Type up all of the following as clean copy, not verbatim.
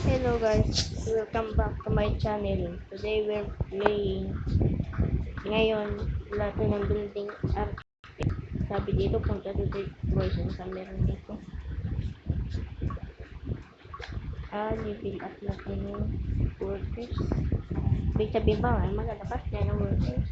Hello guys, welcome back to my channel. Today we're playing ngayon lahat ng building art. Sabi dito punta dito boys ang meron dito. Level up natin yung workers. Ibig sabihin ba magkatapat na ng workers?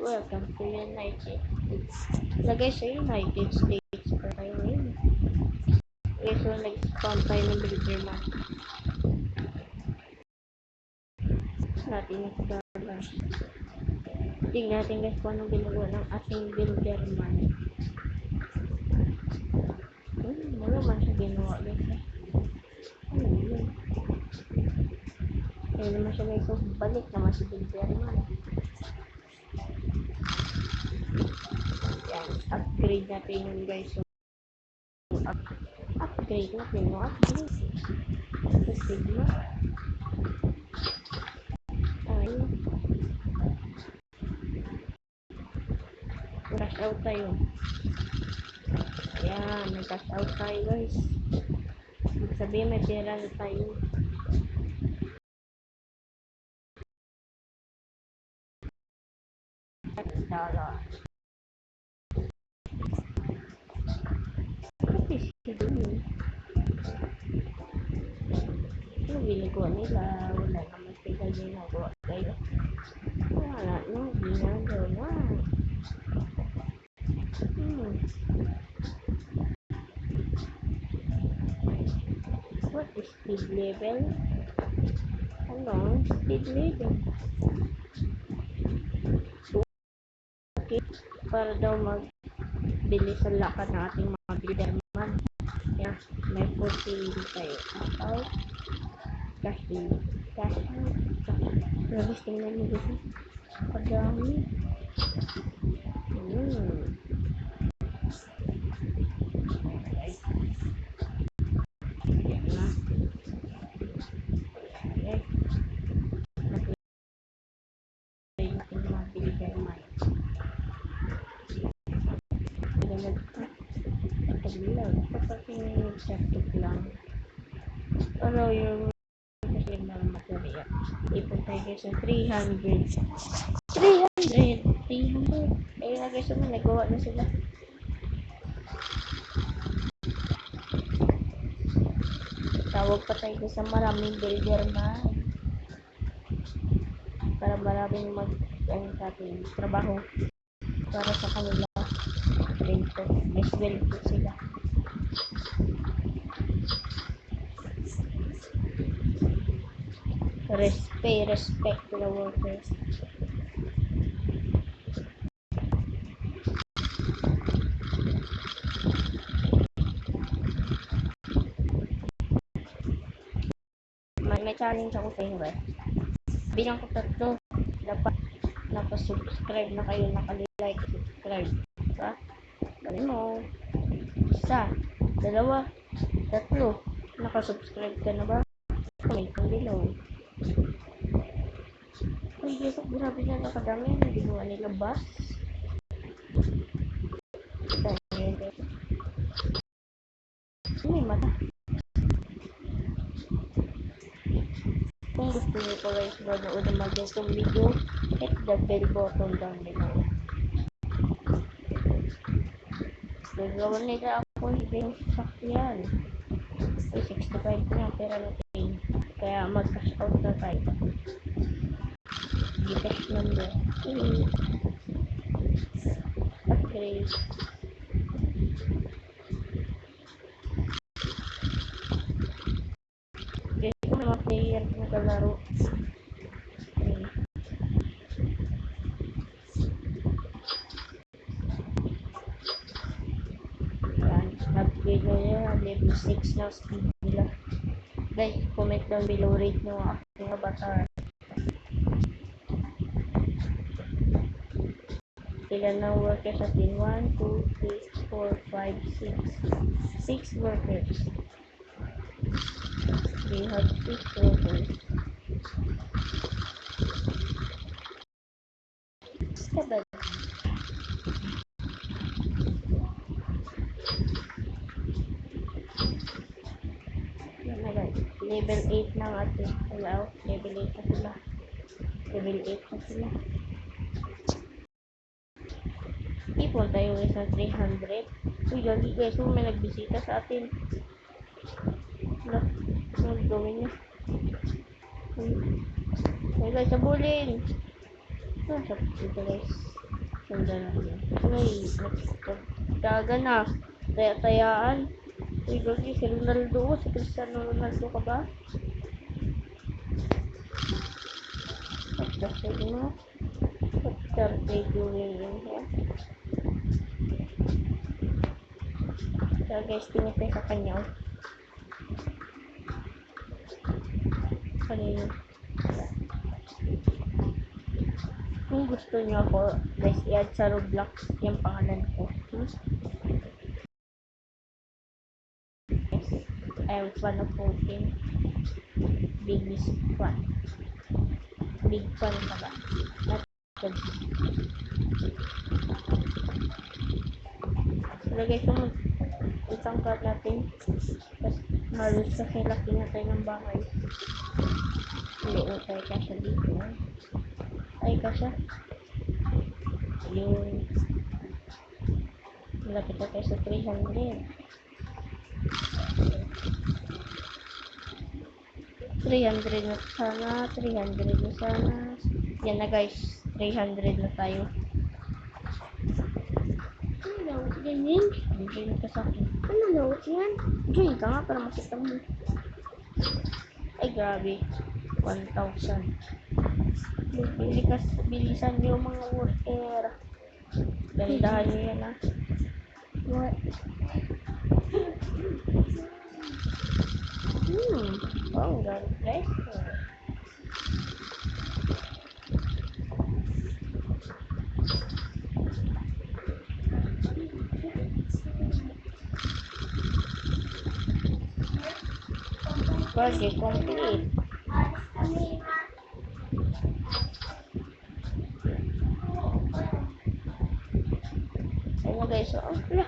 Welcome to United States. Lagay sa United States pa kayo ngayon. Okay, so nag-spawn tayo ng builder man. Natin yung sababa. Tingnan natin guys kung anong ginagawa ng ating builder man. Wala man siya ginawa guys. Ano yun? Kaya naman siya guys, so balik naman si builder man. Yan, upgrade natin yung guys. So, upgrade natin yung upgrade. Sigma. Ayun. Rush out tayo. Ayan, nag-rush out tayo guys. Sabihin may pera na tayo. $1. Kasi si Dumi. Yung ginagawa nila, wala naman sila ginagawa kayo. Wala nang ginagawa. What is speed level? Ano? Speed level. Okay. Para daw magbilis ang lakad ng ating mga biderman. Yeah, may 40 tayo. Out. Cash in. Cash out. Labis tingnan mo gusto. Padami. Yan na. Okay. Natin mga biderman. Traffic lang. Ano yung kasi ng material. Ipon tayo guys sa 300. 300. Eh na guys naman nagawa na sila. Tawag pa tayo sa maraming builder man. Para maraming sa ating trabaho. Para sa kanila. Rento. May sweldo sila. Respect to the workers. May challenge ako sa inyo guys. Bilang ko 3, dapat nakasubscribe na kayo, nakalike, subscribe. Diba? Galing mo. 1, 2, 3. Nakasubscribe ka na ba? Comment down below. Ay, grabe na nakadami. Hindi mo nila bus. May mata. Kung gusto niyo po guys, manood naman itong video, hit the bell button down below. Gagawa nila ako yung sakyan. 65 na pera natin. Kaya mag-cash out na tayo. Gcash number. Upgrade. Guys, kung mga player na kalaro. Upgrade na yan. Level 6 na speed nila. Guys, comment down below rate nyo ang aking avatar. Ilan ng workers natin? 1, 2, 3, 4, 5, 6. 6 workers. We have 6 workers. Sabag. Level 8 na nga ito. Wala, level 8 na sila. Level 8 na sila. Ipon tayo guys ng 300. Uy, gagi guys, may nagbisita sa atin. Wala, ano gawin niya? Uy guys, sabulin! Sa dito guys. Sundan natin. Uy, nagtaga na. Taya-tayaan. Uy, gagi, si Ronaldo. Si Cristiano Ronaldo ka ba? What the heck, no? What are they doing in here? So guys, tingin tayo sa kanya. Kanina. Kung gusto niyo ako, guys, i-add sa Roblox yung pangalan ko. Yes, I was one of 14. Biggest fan. Big fan pala. Not good. So guys, kung isang cut natin, tapos halos kasi laki na tayo ng bahay. Hindi na tayo kasya dito. Ay, kasya. Yun. Malapit na tayo sa 300. 300 na sana. 300 na sana. Yan na guys. 300 na tayo. Ano lawot yan yun? Join ka sa akin. Ano lawot yan? Join ka nga para makita mo. Ay grabe. 1,000. Bilisan nyo mga worker. Gandahan nyo yan ah. What? Oh, God bless you. Project complete. Ano guys, so, wala.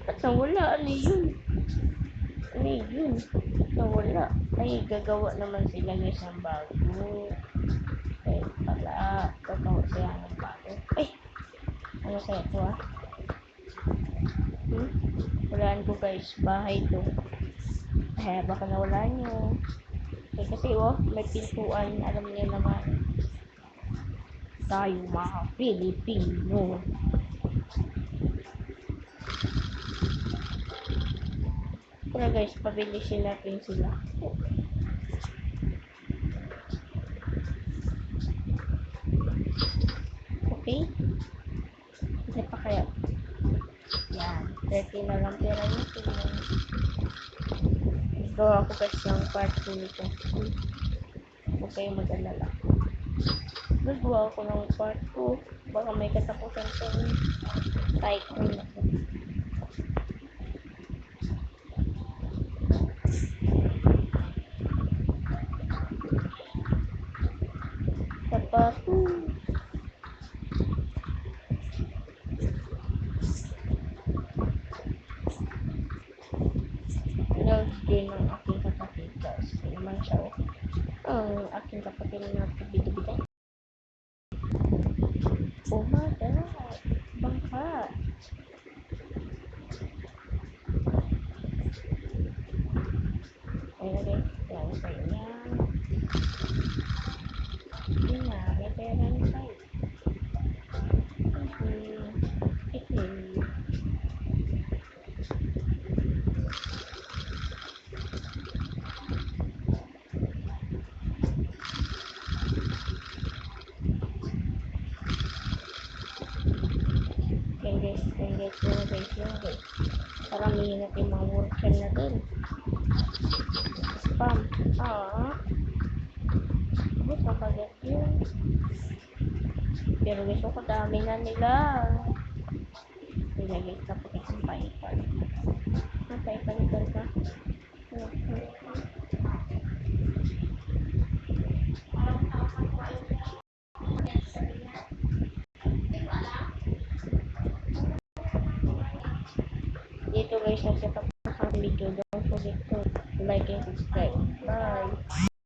At nawala, ano yun? Ano yun? Nawala. Ay, gagawa naman sila guys ng bago. Ay, pala. Gagawa sila ng bago. Ay! Ano kaya ito ah? Walaan ko guys. Bahay to. Ay, baka nawalaan nyo. Eh, kasi oh, may pintuan. Alam niyo naman. Tayo mga Pilipino. Pero guys, pabilisin natin sila. Okay? Hindi pa kaya. Yan. 30 na lang pera nito. Gawa ko guys ng part 2 nito. Huwag kayong mag-alala. Gagawa ko ng part 2. Baka may katapusan sa tycoon na ko. Sa part 2. Love din ng aking kapatid guys. Hindi naman siya ang aking kapatid na bida-bida. Oh my god. Bangka. Ayun guys. Yan sa inyo. Yun na. May pera na tayo. Guys. Paramihin natin mga worker natin. Spam. Gusto ko kagat yun. Pero gusto ko dami na nila. Nilagay ka pa isang paipan. Paipan ka. Dito guys, nasa tapos ang video. Don't forget to like like and subscribe. Bye!